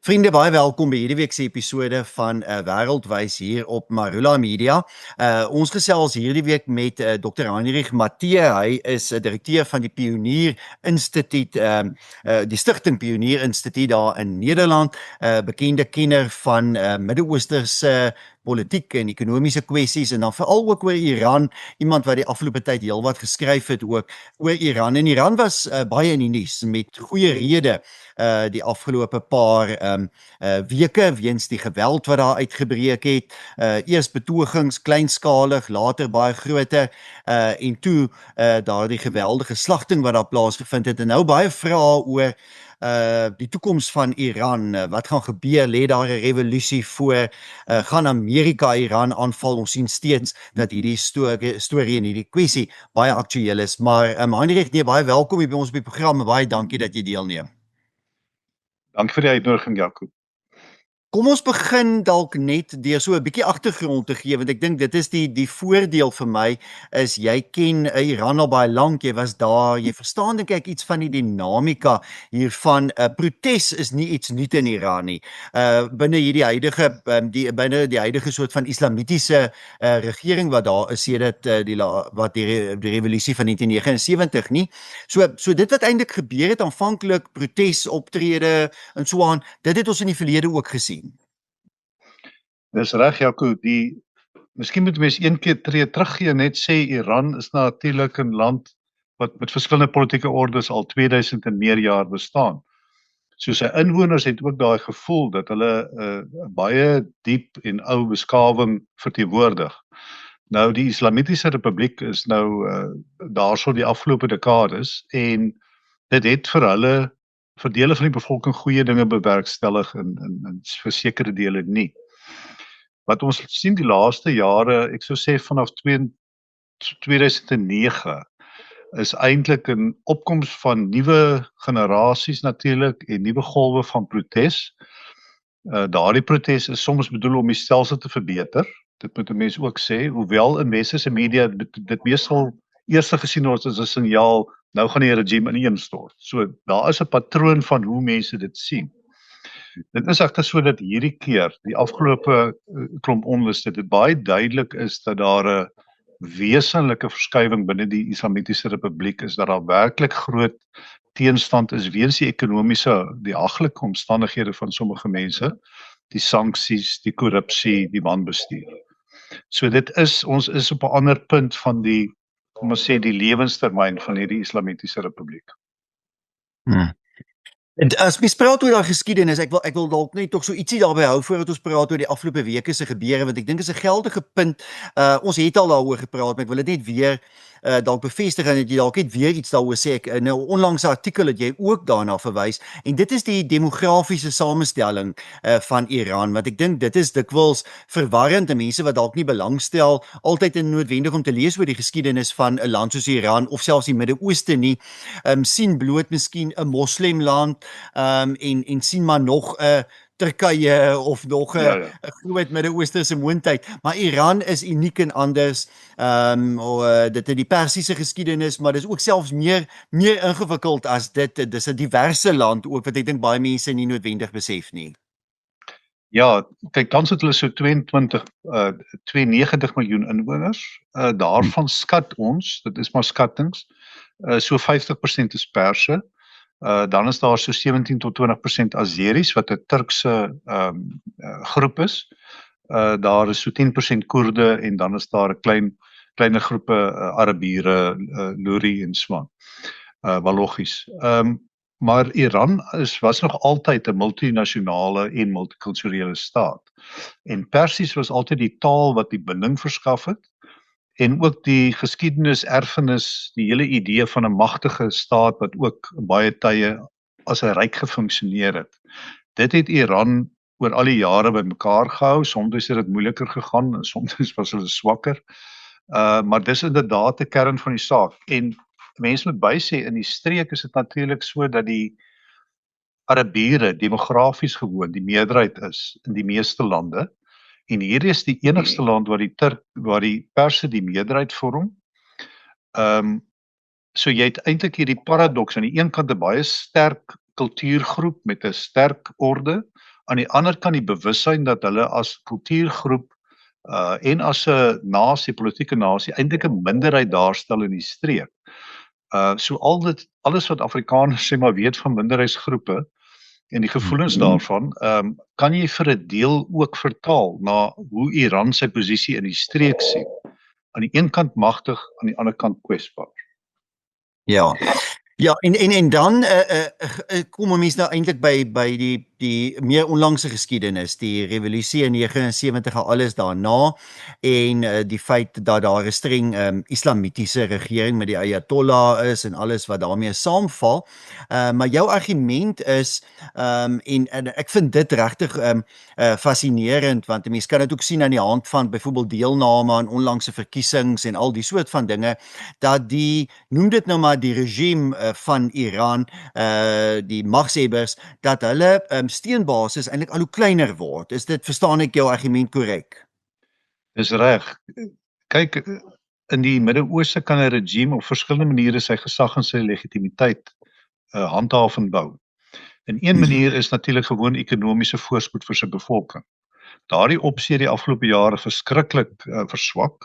Vriende, baie welkom by hierdie week se episode van Wêreldwys hier op Marula Media. Ons gesels hierdie week met Dr. Heinrich Matthee. Hy is direkteur van die Pionier Instituut, die Stichting Pionier Instituut daar in Nederland, bekende kenner van Midde-Oosterse politiek en ekonomiese kwessies en dan veral ook oor Iran, iemand wat die afgelope tyd heelwat geskryf het ook oor Iran. En Iran was baie in die nuus met goeie rede die afgelope paar weke weens die geweld wat daar uitgebreek het. Eers betogings kleinskalig, later baie groter en toe daardie geweldige slagting wat daar plaasgevind het. En nou baie vrae oor die toekoms van Iran, wat gaan gebeur, lê daar 'n revolusie voor, gaan Amerika Iran aanval, ons sien steeds dat hierdie storie en hierdie kwessie baie aktueel is, maar Heinrich, nee, baie welkom hier by ons by die program, baie dankie dat jy deelneem. Dank vir die uitnodiging, Jaco. Kom ons begin dalk net deur so 'n bietjie agtergrond te gee, want ek dink dit is die voordeel vir my is jy ken Iran al baie lank, jy was daar, jy verstaan dink ek iets van die dinamika hiervan. Protes is nie iets nuut in Iran nie. Binne hierdie huidige binne die huidige soort van islamitiese regering wat daar is sedert die revolusie van 1979 nie. So dit wat eintlik gebeur het aanvanklik protesoptrede en so aan, dit het ons in die verlede ook gesien. Dis reg, Jaco, miskien moet mens een keer teruggee en net sê Iran is natuurlik 'n land wat met verskillende politieke ordes al 2000 en meer jaar bestaan. So sy inwoners het ook daai gevoel dat hulle 'n baie diep en ou beskawing verteenwoordig. Nou die Islamitiese Republiek is nou daarso die afgelope dekades en dit het vir hulle vir dele van die bevolking goeie dinge bewerkstellig en vir sekere dele nie. Wat ons sien die laaste jare, ek sou sê vanaf 2009 is eintlik 'n opkoms van nuwe generasies natuurlik en nuwe golwe van protes. Daardie protes is soms bedoel om die stelsel te verbeter. Dit moet 'n mens ook sê, hoewel in westerse media dit meestal eers gesien word as 'n signaal nou gaan die regime ineenstort. So daar is 'n patroon van hoe mense dit sien. Dit is egter so dat hierdie keer, die afgelope klomp onluste, dit baie duidelik is dat daar 'n wesenlike verskywing binne die Islamitiese Republiek is, dat daar werklik groot teenstand is weens die haglike omstandighede van sommige mense, die sanksies, die korrupsie, die wanbestuur. So ons is op 'n ander punt van die, kom ons sê, die lewenstermyn van hierdie Islamitiese Republiek. En as mens praat oor daai geskiedenis, ek wil dalk net tog so ietsie daarby hou voordat ons praat oor die afgelope weke se gebeure, want ek dink dit is 'n geldige punt. Ons het al daaroor gepraat, maar ek wil dit net weer dalk bevestig en dat jy dalk net weer iets daaroor sê. Ek nou onlangs 'n artikel het jy ook daarna verwys en dit is die demografiese samestelling van Iran, want ek dink dit is dikwels verwarrend en mense wat dalk nie belangstel altyd en noodwendig om te lees oor die geskiedenis van 'n land soos Iran of selfs die Midde-Ooste nie, sien bloot miskien 'n moslemland en sien maar nog 'n Turkye of nog 'n groot Midde-Oosterse moondheid, maar Iran is uniek en anders. Dit het die Persiese geskiedenis, maar dis ook selfs meer ingewikkeld as dit. Dis 'n diverse land ook wat ek dink baie mense nie noodwendig besef nie. Ja, kyk, tans het hulle so 92 miljoen inwoners. Daarvan skat ons, dit is maar skattings, so 50% is Perse. Dan is daar so 17 tot 20% Azeris wat 'n Turkse groep is. Daar is so 10% Koerde en dan is daar 'n kleiner groepe Arabiere, Luri en Swan, Walogies. Maar Iran was nog altyd 'n multinasionale en multikulturele staat. En Persies was altyd die taal wat die binding verskaf het. En ook die geskiedenis, erfenis, die hele idee van 'n magtige staat wat ook baie tye as 'n ryk gefunksioneer het. Dit het Iran oor al die jare bymekaar gehou. Soms het dit moeiliker gegaan en soms was hulle swakker. Maar dis inderdaad 'n kern van die saak. En mense moet bysê in die streek is dit natuurlik so dat die Arabiere demografies gewoon die meerderheid is in die meeste lande. En hier is die enigste land waar die Perse die meerderheid vorm. So jy het eintlik hierdie paradoks aan die een kant 'n baie sterk kultuurgroep met 'n sterk orde, aan die ander kant die bewussyn dat hulle as kultuurgroep en as 'n nasie, politieke nasie, eintlik 'n minderheid daarstel in die streek. So alles wat Afrikaners sê maar weet van minderheidsgroepe en die gevoelens daarvan, kan jy vir 'n deel ook vertaal na hoe Iran sy posisie in die streek sien. Aan die een kant magtig, aan die ander kant kwesbaar. Ja. Ja, en dan kom 'n mens nou eintlik by die meer onlangse geskiedenis, die revolusie in 79 en alles daarna, en die feit dat daar 'n streng islamitiese regering met die Ayatollah is en alles wat daarmee saamval. Maar jou argument is, en ek vind dit regtig fascinerend, want 'n mens kan dit ook sien aan die hand van byvoorbeeld deelname aan onlangse verkiesings en al die soort van dinge, dat noem dit nou maar die regime van Iran, die magshebbers, dat hulle steunbasis eintlik al hoe kleiner word. Verstaan ek jou argument korrek? Dis reg. Kyk, in die Midde-Ooste kan 'n regime op verskillende maniere sy gesag en sy legitimiteit handhaaf en bou. En een manier is natuurlik gewoon ekonomiese voorspoed vir sy bevolking. Daardie opsie het die afgelope jare verskriklik verswak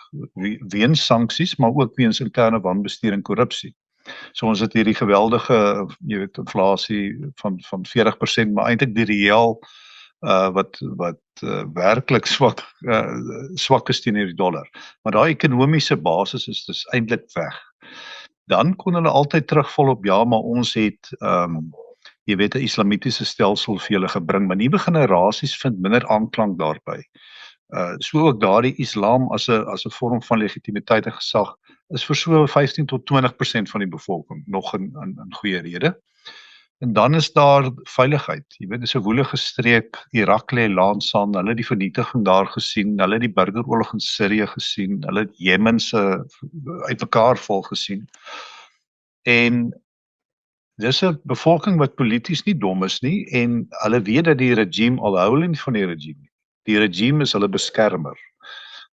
weens sanksies, maar ook weens interne wanbestuur en korrupsie. So ons het hierdie geweldige, inflasie van 40%, maar eintlik die reël wat werklik swak is teenoor die dollar. Maar daai ekonomiese basis is dus eintlik weg. Dan kon hulle altyd terugval op maar ons het 'n islamitiese stelsel vir julle gebring, maar nuwe generasies vind minder aanklank daarby. So ook daardie Islam as 'n vorm van legitimiteit en gesag is vir so 15 tot 20% van die bevolking nog in goeie rede. En dan is daar veiligheid. Dis 'n woelige streek, Irak lê langs aan, hulle het die vernietiging daar gesien, hulle het die burgeroorlog in Sirië gesien, hulle het Jemen se uitmekaar val gesien. En dis 'n bevolking wat polities nie dom is nie en hulle weet dat die regime al hou hulle nie van die regime. Die regime is hulle beskermer.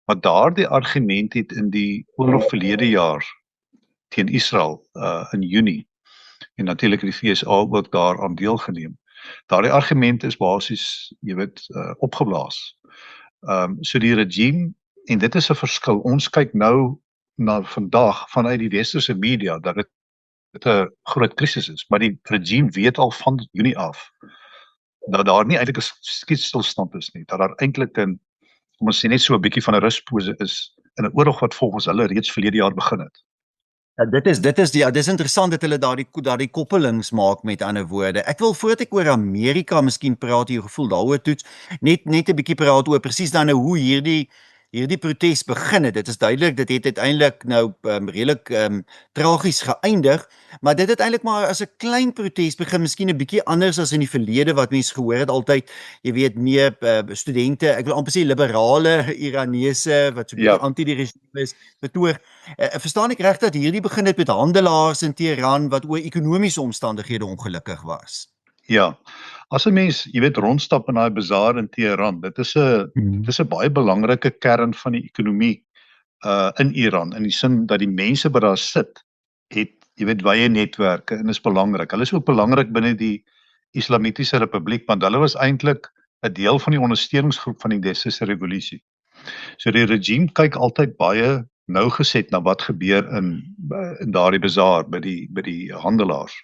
Maar daardie argument het in die oorlog verlede jaar teen Israel in Junie en natuurlik die VS ook daaraan deelgeneem. Daardie argument is basies, opgeblaas. So die regime, en dit is 'n verskil. Ons kyk nou na vandag vanuit die westerse media dat dit 'n groot krisis is, maar die regime weet al van Junie af dat daar nie eintlik 'n skietstilstand is nie, dat daar eintlik kom ons sê net so 'n bietjie van 'n ruspose is in 'n oorlog wat volgens hulle reeds verlede jaar begin het. Ja, dis interessant dat hulle daardie koppelings maak, met ander woorde. Ek wil voordat ek oor Amerika miskien praat, jou gevoel daaroor toets, net 'n bietjie praat oor presies dan nou hoe hierdie protes begin het. Dit is duidelik, dit het uiteindelik nou redelik tragies geëindig, maar dit het eintlik maar as 'n klein protes begin, miskien 'n bietjie anders as in die verlede wat mense gehoor het altyd, meer studente, ek wil amper sê liberale Iranese wat so 'n bietjie anti die regime is, betoog. Verstaan ek reg dat hierdie begin het met handelaars in Teheran wat oor ekonomiese omstandighede ongelukkig was? Ja. As 'n mens, rondstap in daai bazaar in Teheran, dit is 'n baie belangrike kern van die ekonomie in Iran, in die sin dat die mense wat daar sit, het wye netwerke en is belangrik. Hulle is ook belangrik binne die Islamitiese Republiek, want hulle was eintlik 'n deel van die ondersteuningsgroep van die Destydse revolusie. So die regime kyk altyd baie nougeset na wat gebeur in daardie bazaar by die handelaars.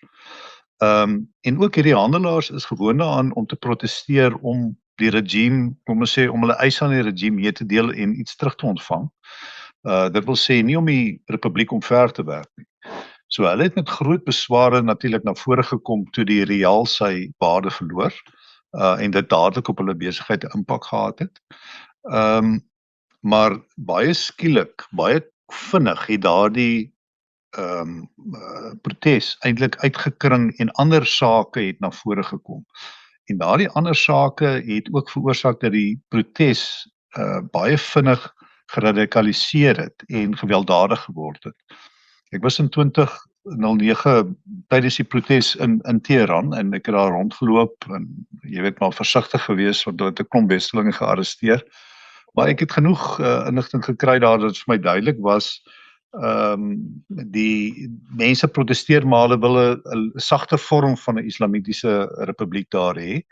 En ook hierdie handelaars is gewoond daaraan om te protesteer om die regime, kom ons sê, om hulle eise aan die regime mee te deel en iets terug te ontvang. Dit wil sê nie om die republiek omver te werk nie. So hulle het met groot besware natuurlik na vore gekom toe die riaal sy waarde verloor en dit dadelik op hulle besigheid 'n impak gehad het. Maar baie skielik, baie vinnig het daardie protes eintlik uitgekring en ander sake het na vore gekom. En daardie ander sake het ook veroorsaak dat die protes baie vinnig geradikaliseer het en gewelddadig geword het. Ek was in 2009 tydens die protes in Teheran en ek het daar rondgeloop en maar versigtig gewees want daar het 'n klomp westelinge gearresteer. Maar ek het genoeg inligting gekry daar dat vir my duidelik was die mense protesteer maar hulle wil 'n sagte vorm van 'n islamitiese republiek daar hê.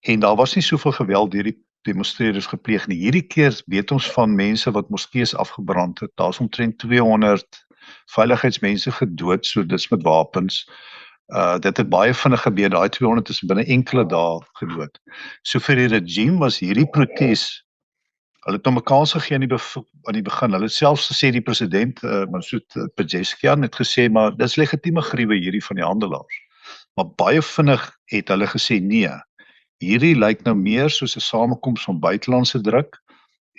En daar was nie soveel geweld deur die demonstreerders gepleeg nie. Hierdie keer weet ons van mense wat moskeeë afgebrand het. Daar's omtrent 200 veiligheidsmense gedood, so dis met wapens. Dit het baie vinnig gebeur. Daai 200 is binne enkele dae gedood. So vir die regime was hierdie protes, hulle het hom 'n kans gegee aan die begin. Hulle het selfs gesê die president, Masoud Pezeshkian het gesê maar dis legitieme gruwe hierdie van die handelaars. Maar baie vinnig het hulle gesê nee. Hierdie lyk nou meer soos 'n samekoms van buitelandse druk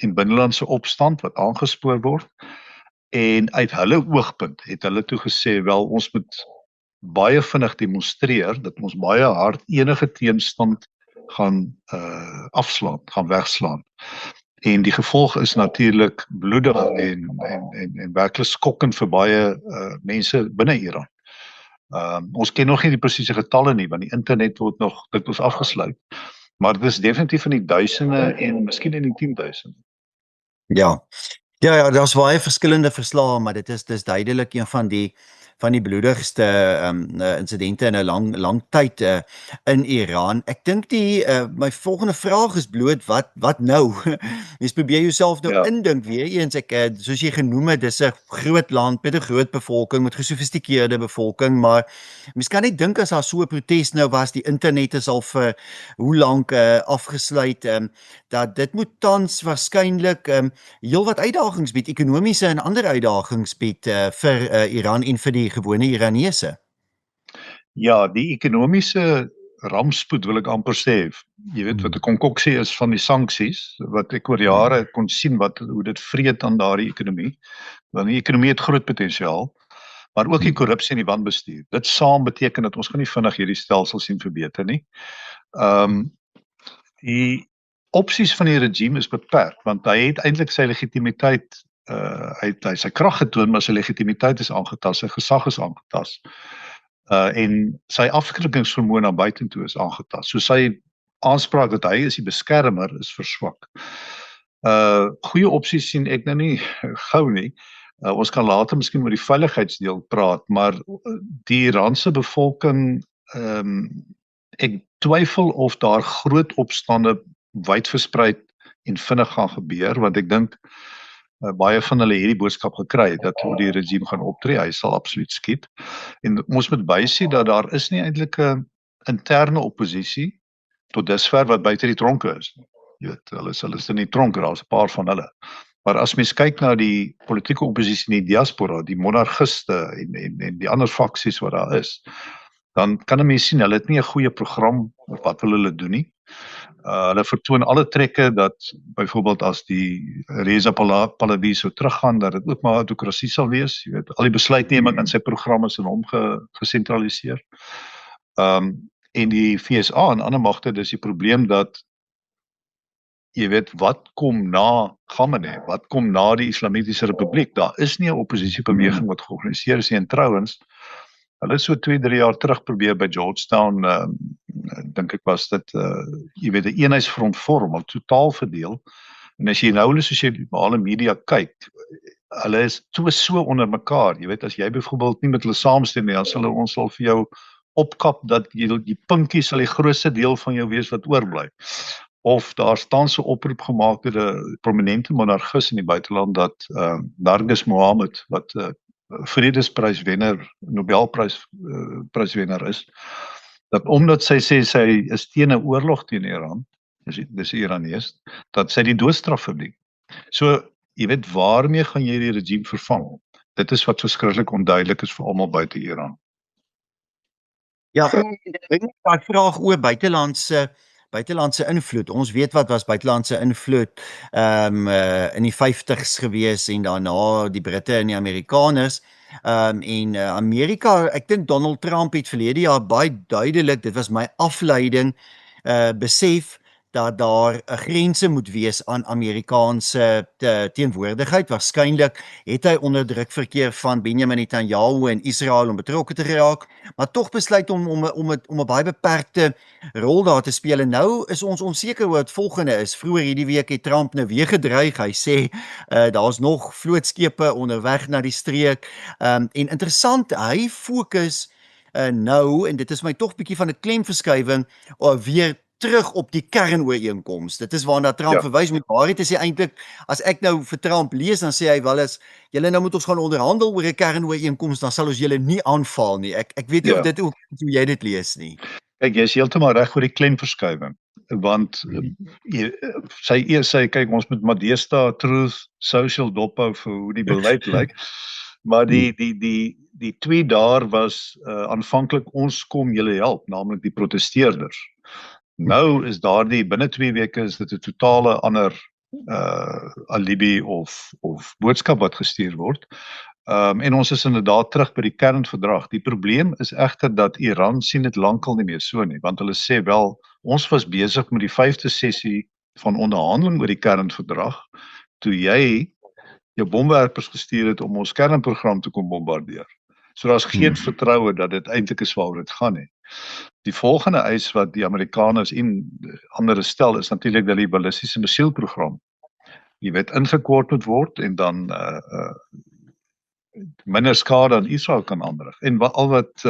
en binnelandse opstand wat aangespoor word. En uit hulle oogpunt het hulle toe gesê wel ons moet baie vinnig demonstreer dat ons baie hard enige teenstand gaan afslaan, gaan wegslaan. En die gevolg is natuurlik bloedig en werklik skokkend vir baie mense binne Iran. Ons ken nog nie die presiese getalle nie want die internet word nog dikwels afgesluit. Maar dit is definitief in die duisende en miskien in die 10.000. Ja. Ja, daar's baie verskillende verslae, maar dis duidelik een van die bloedigste insidente in 'n lang tyd in Iran. Ek dink my volgende vraag is bloot wat nou? Mens probeer jouself nou indink weer eens soos jy genoem het, dis 'n groot land met 'n groot bevolking met gesofistikeerde bevolking, maar mens kan net dink as daar so 'n protes nou was, die internet is al vir hoe lank afgesluit, dat dit moet tans waarskynlik heelwat uitdagings bied, ekonomiese en ander uitdagings bied vir Iran en vir die gewone Iranese. Ja, die ekonomiese rampspoed wil ek amper sê. Jy weet wat 'n konkoksie is van die sanksies wat ek oor jare kon sien hoe dit vreet aan daardie ekonomie. Want die ekonomie het groot potensiaal, maar ook die korrupsie en die wanbestuur. Dit saam beteken dat ons gaan nie vinnig hierdie stelsel sien verbeter nie. Die opsies van die regime is beperk want hy het eintlik sy legitimiteit hy sy krag getoon, maar sy legitimiteit is aangetast, sy gesag is aangetast. En sy afskrikkingsvermoë na buitentoe is aangetast. So sy aanspraak dat hy is die beskermer is verswak. Goeie opsies sien ek nou nie gou nie. Ons kan later miskien oor die veiligheidsdeel praat, maar die Iranse bevolking, ek twyfel of daar groot opstande wyd versprei en vinnig gaan gebeur, want ek dink baie van hulle het die boodskap gekry dat hoe die regime gaan optree, hy sal absoluut skiet. En ons moet bysê dat daar is nie eintlik 'n interne oppositie tot dusver wat buite die tronke is. Jy weet, hulle is in die tronke, daar's 'n paar van hulle. Maar as mens kyk na die politieke oppositie in die diaspora, die monargiste en die ander faksies wat daar is, dan kan 'n mens sien hulle het nie 'n goeie program wat wil hulle doen nie. Hulle vertoon alle trekke dat byvoorbeeld as die Reza Pahlavi sou teruggaan dat dit ook maar autokrasie sal wees. Jy weet, al die besluitneming in sy programme is in hom gesentraliseer. En die FSA en ander magte, dis die probleem dat jy weet wat kom na Khamenei, wat kom na die Islamitiese Republiek? Daar is nie 'n oppositiebeweging wat georganiseer is nie. En trouens, hulle het so 2-3 jaar terug probeer by Georgetown, dink ek was dit jy weet 'n eenheidsfront vorm, al totaal verdeel. En as jy nou hulle sosiale media kyk, hulle is so onder mekaar. Jy weet as jy byvoorbeeld nie met hulle saamstem nie, dan sal ons sal vir jou opkap dat die pinkie sal die grootste deel van jou wees wat oorbly. Of daar staan so oproep gemaak deur 'n prominente monargus in die buiteland dat Narges Mohammed wat Vredespryswenner, Nobelpryswenner is, dat omdat sy sê sy is teen 'n oorlog teen Iran, dis Iranees, dat sy die doodstraf verdien. So, jy weet waarmee gaan jy die regime vervang? Dit is wat verskriklik onduidelik is vir almal buite Iran. Ja, ek vraag oor buitelandse invloed. Ons weet wat was buitelandse invloed in die 50s gewees en daarna die Britte en die Amerikaners. En Amerika, ek dink Donald Trump het verlede jaar baie duidelik, dit was my afleiding, besef dat daar 'n grense moet wees aan Amerikaanse teenwoordigheid. Waarskynlik het hy onder druk verkeer van Benjamin Netanyahu en Israel om betrokke te geraak, maar tog besluit om 'n baie beperkte rol daar te speel. En nou is ons onseker oor wat volgende is. Vroeër hierdie week het Trump nou weer gedreig. Hy sê daar's nog vlootskepe onderweg na die streek. En interessant, hy fokus nou, en dit is my tog bietjie van 'n klemverskywing, weer terug op die kernooreenkoms. Dit is waarna Trump Ja, verwys. Met waarheid is hy eintlik, as ek nou vir Trump lees, dan sê hy wel as julle nou moet ons gaan onderhandel oor 'n kernooreenkoms, dan sal ons julle nie aanval nie. Ek weet nie of ja. dit ook hoe jy dit lees nie. Kyk, jy is heeltemal reg oor die klemverskywing, want sy kyk ons moet maar deesdae Truth Social dophou vir hoe die beleid lyk, maar die twee daar was aanvanklik ons kom julle help, naamlik die protesteerders. Nou is daardie binne 2 weke is dit 'n totale ander alibi of boodskap wat gestuur word. En ons is inderdaad terug by die kernverdrag. Die probleem is egter dat Iran sien dit lankal nie meer so nie, want hulle sê wel, ons was besig met die 5de sessie van onderhandeling oor die kernverdrag, toe jy jou bomwerpers gestuur het om ons kernprogram te kom bombardeer. So daar's geen vertroue dat dit eintlik is waaroor dit gaan nie. Die volgende eis wat die Amerikaners en ander stel is natuurlik dat die ballistiese missielprogram jy weet ingekort moet word en dan minder skade aan Israel kan aanrig. En al wat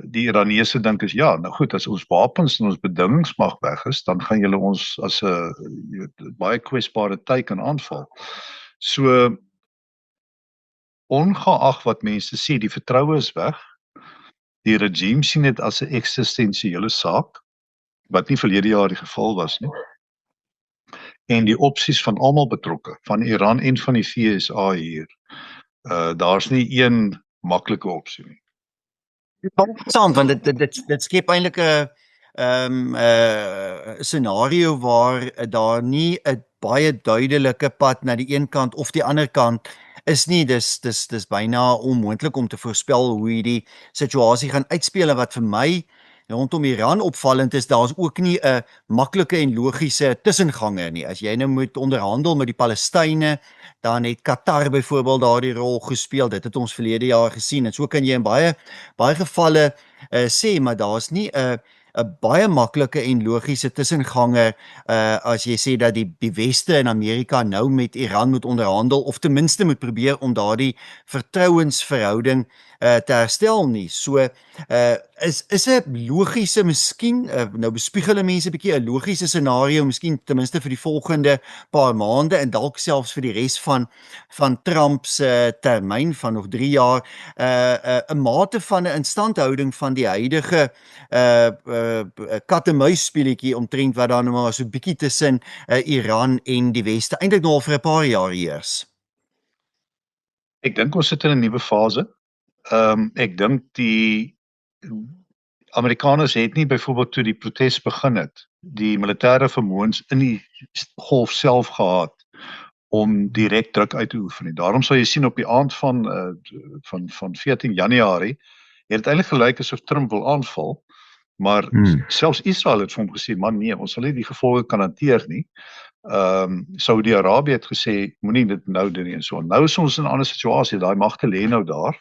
die Iranese dink is ja, nou goed, as ons wapens en ons bedingingsmag weg is, dan gaan julle ons as 'n baie kwesbare teiken aanval. So ongeag wat mense sê, die vertroue is weg. Die regime sien dit as 'n eksistensiële saak wat nie verlede jaar die geval was nie. En die opsies van almal betrokke, van Iran en van die VSA hier, daar's nie een maklike opsie nie. Interessant, want dit skep eintlik 'n scenario waar daar nie 'n baie duidelike pad na die een kant of die ander kant is nie. Dis byna onmoontlik om te voorspel hoe hierdie situasie gaan uitspeel. En wat vir my rondom Iran opvallend is, daar's ook nie 'n maklike en logiese tussenganger nie. As jy nou moet onderhandel met die Palestynë, dan het Qatar byvoorbeeld daardie rol gespeel. Dit het ons verlede jaar gesien en so kan jy in baie gevalle sê, maar daar's nie 'n baie maklike en logiese tussenganger as jy sê dat die weste in Amerika nou met Iran moet onderhandel of ten minste moet probeer om daardie vertrouensverhouding te herstel nie. So is 'n logiese miskien nou bespiegel mense 'n bietjie 'n logiese scenario miskien ten minste vir die volgende paar maande en dalk selfs vir die res van Trump se termyn van nog 3 jaar 'n mate van 'n instandhouding van die huidige kat-en-muis speletjie omtrent wat daar nou maar so 'n bietjie tussen Iran en die weste eintlik nog al vir 'n paar jaar heers. Ek dink ons sit in 'n nuwe fase. Ek dink die Amerikaners het nie byvoorbeeld toe die protes begin het, die militêre vermoëns in die golf self gehad om direk druk uit te oefen nie. Daarom sal jy sien op die aand van 14 Januarie het dit eintlik gelyk asof Trump wil aanval, maar selfs Israel het vir hom gesê, man nee, ons sal nie die gevolge kan hanteer nie. Saudi-Arabië het gesê, moenie dit nou doen nie en so. Nou is ons in 'n ander situasie, daai magte lê nou daar.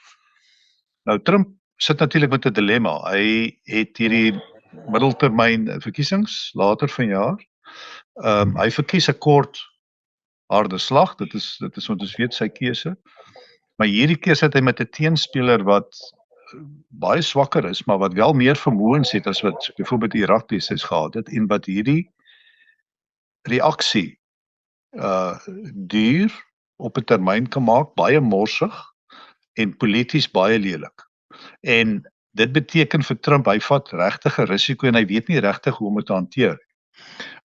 Nou Trump sit natuurlik met 'n dilemma. Hy het hierdie middeltermyn verkiesings later vanjaar. Hy verkies 'n kort harde slag, dit is wat ons weet sy keuse. Maar hierdie keer sit hy met 'n teenspeler wat baie swakker is, maar wat wel meer vermoëns het as wat byvoorbeeld Irak destyds gehad het en wat hierdie reaksie duur op 'n termyn kan maak, baie morsig en polities baie lelik. En dit beteken vir Trump, hy vat regtig 'n risiko en hy weet nie regtig hoe om dit te hanteer.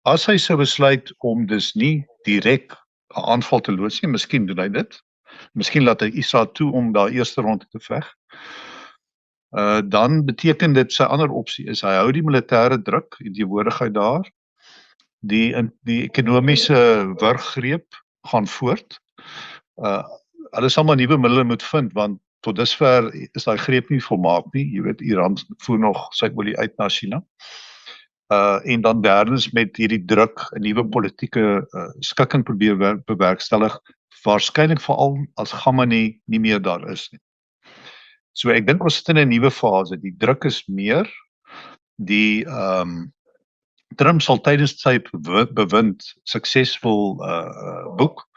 As hy sou besluit om dus nie direk 'n aanval te loods nie, miskien doen hy dit. Miskien laat hy Israel toe om daar eerste ronde te veg. Dan beteken dit sy ander opsie is hy hou die militêre druk en die teenwoordigheid daar. Die ekonomiese wurggreep gaan voort. Hulle sal maar nuwe middele moet vind want tot dusver is daai greep nie volmaak nie. Jy weet Iran voer nog sy olie uit na China. En dan derdens met hierdie druk 'n nuwe politieke skikking probeer bewerkstellig, waarskynlik veral as Khamenei nie meer daar is nie. So ek dink ons sit in 'n nuwe fase. Die druk is meer. Die Trump sal tydens sy bewind suksesvol boek.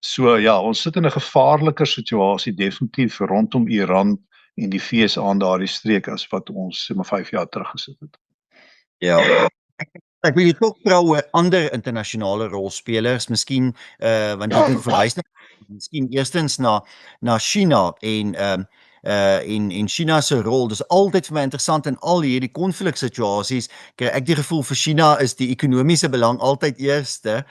So ja, ons sit in 'n gevaarliker situasie definitief rondom Iran en die VSA in daardie streek as wat ons 5 jaar terug gesit het. Ja. Ek wil jou tog vra oor ander internasionale rolspelers, miskien want jy het verwys na miskien eerstens na China en en China se rol. Dis altyd vir my interessant in al hierdie konfliksituasies. Kry ek die gevoel vir China is die ekonomiese belang altyd eerste.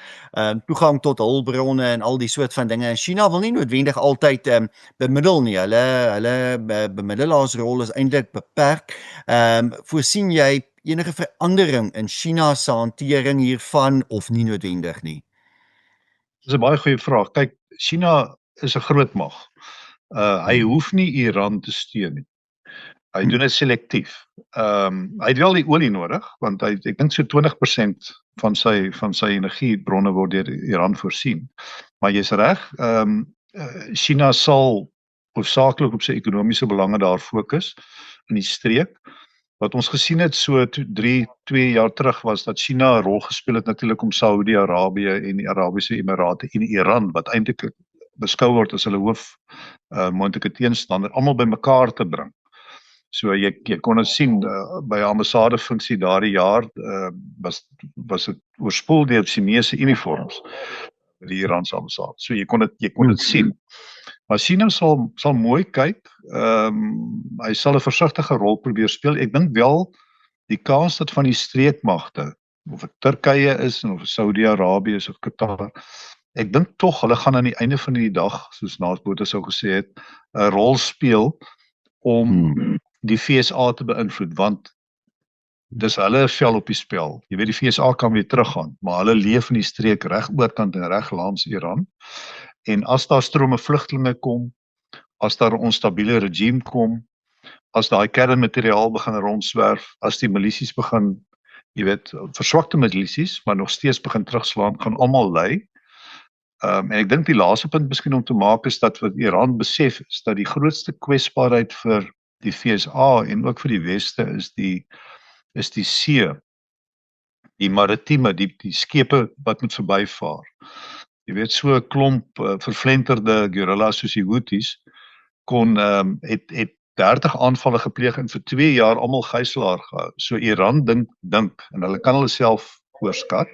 Toegang tot hulpbronne en al die soort van dinge. En China wil nie noodwendig altyd bemiddel nie. Hulle bemiddelaarsrol is eintlik beperk. Voorsien jy enige verandering in China se hantering hiervan of nie noodwendig nie? Dis 'n baie goeie vraag. Kyk, China is 'n groot mag. Hy hoef nie Iran te steun nie. Hy doen dit selektief. Hy het wel die olie nodig want ek dink so 20% van sy energiebronne word deur Iran voorsien. Maar jy's reg, China sal hoofsaaklik op sy ekonomiese belange daar fokus in die streek. Wat ons gesien het so 2 jaar terug was dat China 'n rol gespeel het natuurlik om Saudi-Arabië en die Arabiese Emirate en Iran wat eintlik beskou word as hulle hoof moontlike teenstander almal bymekaar te bring. So jy kon dit sien by 'n ambassadefunksie daardie jaar was dit oorspoel deur Chinese uniforms by die Iranse ambassade. So jy kon dit sien. Maar China sal mooi kyk. Hy sal 'n versigtige rol probeer speel. Ek dink wel die kans dat van die streekmagte of dit Turkye is of Saudi-Arabië is of Qatar. Ek dink tog hulle gaan aan die einde van die dag, soos Naas Botha sou gesê het, 'n rol speel om die FSA te beïnvloed want dis hulle vel op die spel. Jy weet die FSA kan weer teruggaan, maar hulle leef in die streek reg oorkant en reg langs Iran. En as daar strome vlugtelinge kom, as daar 'n onstabiele regime kom, as daai kernmateriaal begin rondswerf, as die milisies begin, jy weet, verswakte milisies, maar nog steeds begin terugslaan, gaan almal ly. En ek dink die laaste punt miskien om te maak is dat wat Iran besef is dat die grootste kwesbaarheid vir die FSA en ook vir die Weste is die see, die maritieme, die skepe wat moet verbyvaar. Jy weet so 'n klomp vervlenterde guerrillas soos die Houthis het 30 aanvalle gepleeg en vir 2 jaar almal gijslaar gehou. So Iran dink en hulle kan hulle self oorskat,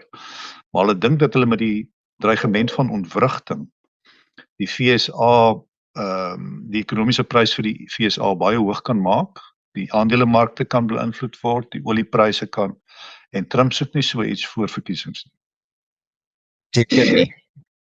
maar hulle dink dat hulle met die dreigement van ontwrigting die FSA die ekonomiese prys vir die FSA baie hoog kan maak. Die aandelemarkte kan beïnvloed word, die oliepryse kan en Trump soek nie so iets voor verkiesings nie. Seker nie.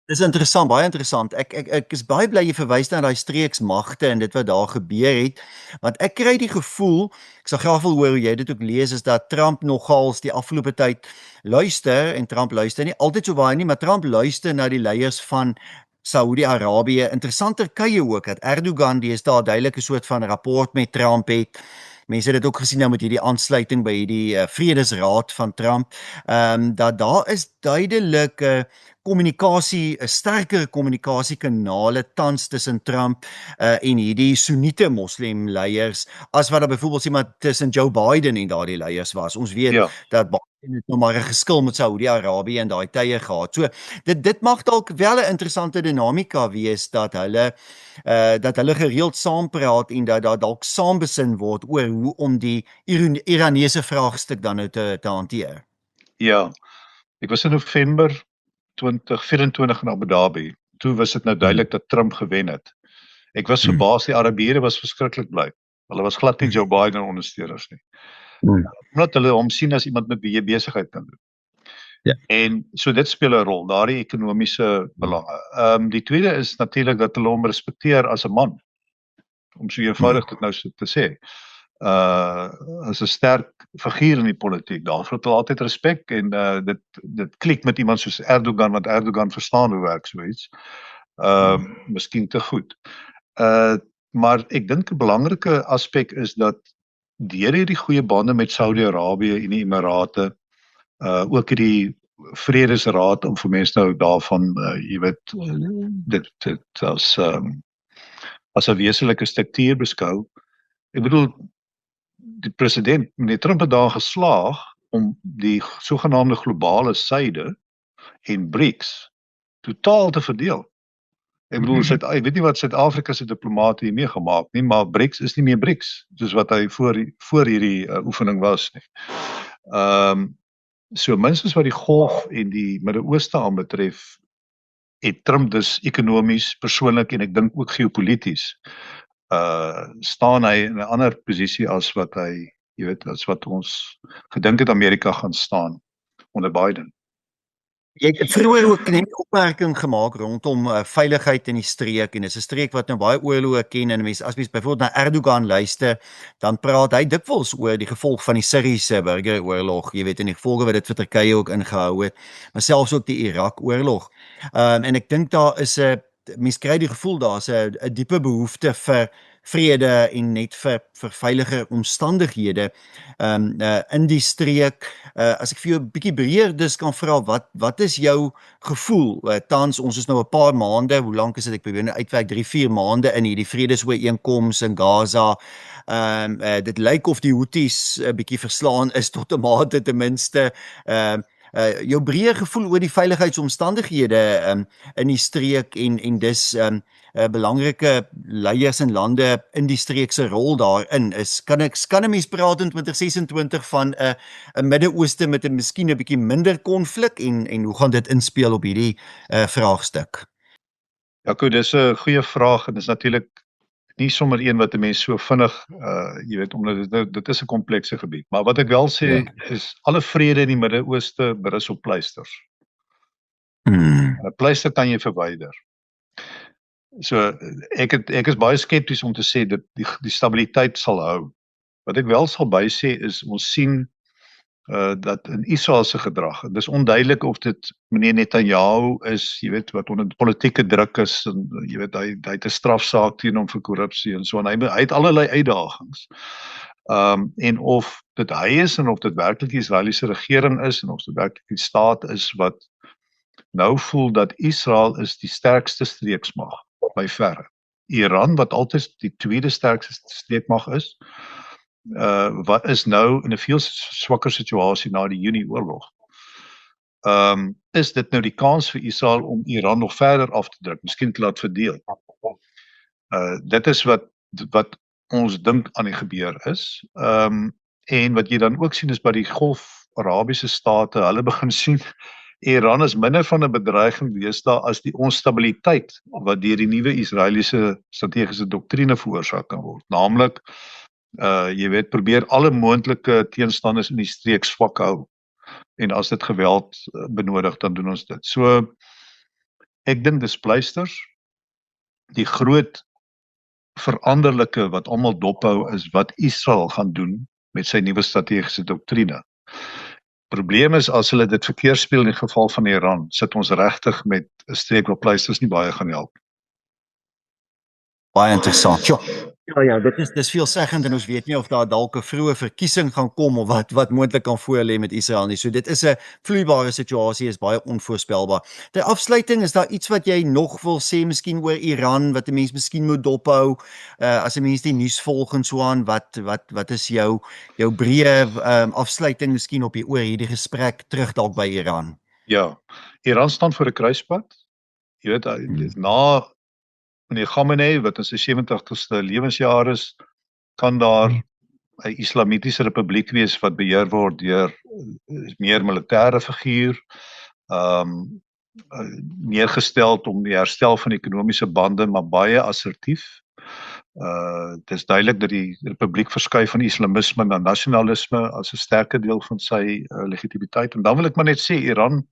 Dis interessant, baie interessant. Ek is baie bly jy verwys na daai streeksmagte en dit wat daar gebeur het, want ek kry die gevoel, ek sal graag wil hoor hoe jy dit ook lees, is dat Trump nogals die afgelope tyd luister en Trump luister nie altyd so baie nie, maar Trump luister na die leiers van Saudi-Arabië. Interessant Turkye ook dat Erdogan deesdae duidelik 'n soort van rapport met Trump het. Mense het dit ook gesien nou met hierdie aansluiting by hierdie vredesraad van Trump. Dat daar is duidelik kommunikasie, 'n sterker kommunikasiekanale tans tussen Trump en hierdie Soenite moslim leiers as wat daar byvoorbeeld iemand tussen Joe Biden en daardie leiers was. Ons weet dat Biden het nou maar 'n geskil met Saudi-Arabië in daai tye gehad. So dit mag dalk wel 'n interessante dinamika wees dat hulle gereeld saampraat en dat daar dalk saambesin word oor hoe om die Iranese vraagstuk dan nou te hanteer. Ja, ek was in November 2024 in Abu Dhabi. Toe was dit nou duidelik dat Trump gewen het. Ek was verbaas, die Arabiere was verskriklik bly. Hulle was glad nie Joe Biden ondersteuners nie. Omdat hulle hom sien as iemand met wie jy besigheid kan doen. Ja. En so dit speel 'n rol, daardie ekonomiese belange. Die tweede is natuurlik dat hulle hom respekteer as 'n man. Om so eenvoudig dit nou so te sê. As 'n sterk figuur in die politiek. Daarvoor het hulle altyd respek en dit klik met iemand soos Erdogan, want Erdogan verstaan hoe werk so iets. Miskien te goed. Maar ek dink 'n belangrike aspek is dat deur hierdie goeie bande met Saudi-Arabië en die Emirate, ook hierdie vredesraad om vir mense nou daarvan jy weet dit as 'n wesenlike struktuur beskou. Ek bedoel die president, meneer Trump het daar geslaag om die sogenaamde globale suide en BRICS totaal te verdeel. Ek bedoel ek weet nie wat Suid-Afrika se diplomate hiermee gemaak nie, maar BRICS is nie meer BRICS soos wat hy voor hierdie oefening was nie. So minstens wat die golf en die Midde-Ooste aanbetref, het Trump dus ekonomies, persoonlik en ek dink ook geopolities, staan hy in 'n ander posisie as wat hy, jy weet, as wat ons gedink het Amerika gaan staan onder Biden. Jy het vroeër ook 'n opmerking gemaak rondom veiligheid in die streek en dis 'n streek wat nou baie oorloë ken en as mens byvoorbeeld na Erdogan luister, dan praat hy dikwels oor die gevolg van die Syriese burgeroorlog, jy weet, en die gevolge wat dit vir Turkye ook ingehou het, maar selfs ook die Irak-oorlog. En ek dink daar is 'n mens kry die gevoel daar's 'n diepe behoefte vir vrede en net vir veiliger omstandighede in die streek. As ek vir jou 'n bietjie breër dus kan vra, wat is jou gevoel? Tans ons is nou 'n paar maande, hoe lank is dit? Ek probeer nou uitwerk 3-4 maande in hierdie vredesooreenkoms in Gaza. Dit lyk of die Houthis 'n bietjie verslaan is tot 'n mate ten minste. Jou breë gevoel oor die veiligheidsomstandighede in die streek en dis belangrike leiers en lande in die streek se rol daarin is. Kan 'n mens praat in 2026 van 'n Midde-Ooste met 'n miskien 'n bietjie minder konflik en hoe gaan dit inspel op hierdie vraagstuk? Jaco, dis 'n goeie vraag en dis natuurlik nie sommer een wat 'n mens so vinnig, jy weet, omdat dit is 'n komplekse gebied. Maar wat ek wel sê is alle vrede in die Midde-Ooste berus op pleisters. 'n Pleister kan jy verwyder. So ek is baie skepties om te sê dat die stabiliteit sal hou. Wat ek wel sal bysê is ons sien dat in Israel se gedrag, dis onduidelik of dit meneer Netanyahu is, jy weet, wat onder politieke druk is en jy weet hy het 'n strafsaak teen hom vir korrupsie en so en hy het allerlei uitdagings. En of dit hy is en of dit werklik die Israeliese regering is en of dit werklik die staat is wat nou voel dat Israel is die sterkste streeksmag by verre. Iran wat altyd die tweede sterkste streekmag is, wat is nou in 'n veel swakker situasie na die Junie-oorlog. Is dit nou die kans vir Israel om Iran nog verder af te druk, miskien te laat verdeel? Dit is wat ons dink aan die gebeur is. En wat jy dan ook sien is by die Golf Arabiese state, hulle begin sien Iran is minder van 'n bedreiging deesdae as die onstabiliteit wat deur die nuwe Israeliese strategiese doktrine veroorsaak kan word. Naamlik jy weet, probeer alle moontlike teenstanders in die streek swak hou. En as dit geweld benodig, dan doen ons dit. So, ek dink dis pleisters. Die groot veranderlike wat almal dophou is wat Israel gaan doen met sy nuwe strategiese doktrine. Probleem is as hulle dit verkeerd speel in die geval van Iran, sit ons regtig met 'n streek waar pleisters nie baie gaan help. Baie interessant. Ja, dis veelzeggend en ons weet nie of daar dalk 'n vroeë verkiesing gaan kom of wat moontlik kan voorlê met Israel nie. So dit is 'n vloeibare situasie, is baie onvoorspelbaar. Ter afsluiting, is daar iets wat jy nog wil sê miskien oor Iran wat 'n mens miskien moet dophou as 'n mens die nuus volg en so aan? Wat is jou breë afsluiting miskien op oor hierdie gesprek terug dalk by Iran? Ja, Iran staan voor 'n kruispunt. Jy weet, na meneer Khamenei wat in sy 70ste lewensjaar is, kan daar 'n Islamitiese republiek wees wat beheer word deur meer militêre figuur, neergestel om die herstel van ekonomiese bande, maar baie assertief. Dit is duidelik dat die republiek verskuif van islamisme na nasionalisme as 'n sterker deel van sy legitimiteit. En dan wil ek maar net sê, Iran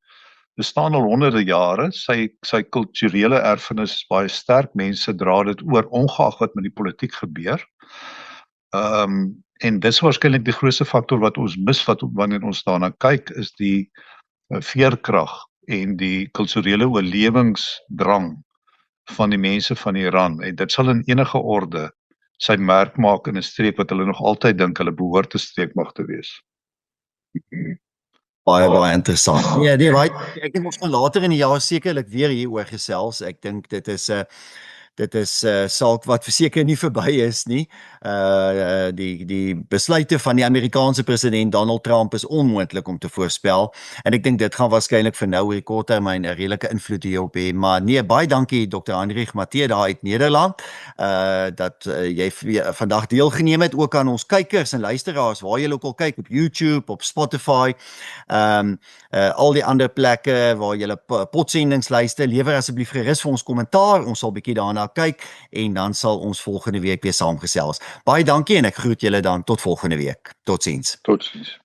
bestaan al honderde jare, sy kulturele erfenis is baie sterk, mense dra dit oor ongeag wat met die politiek gebeur. En dis waarskynlik die grootste faktor wat ons misvat wanneer ons daarna kyk, is die veerkrag en die kulturele oorlewingsdrang van die mense van Iran. En dit sal in enige orde sy merk maak in 'n streek wat hulle nog altyd dink hulle behoort 'n streekmag te wees. Baie interessant. Ja, ek dink ons gaan later in die jaar sekerlik weer hieroor gesels. Ek dink dit is Dit is 'n saak wat verseker nie verby is nie. Die besluite van die Amerikaanse president Donald Trump is onmoontlik om te voorspel en ek dink dit gaan waarskynlik vir nou oor die kort termyn 'n redelike invloed hierop hê. Maar nee, baie dankie Dr. Heinrich Matthee daar uit Nederland. Dat jy vandag deelgeneem het ook aan ons kykers en luisteraars waar jy ook al kyk op YouTube, op Spotify. Al die ander plekke waar jy potsendings luister, lewer asseblief gerus vir ons kommentaar. Ons sal bietjie daarna kyk en dan sal ons volgende week weer saamgesels. Baie dankie en ek groet julle dan tot volgende week. Totsiens. Totsiens.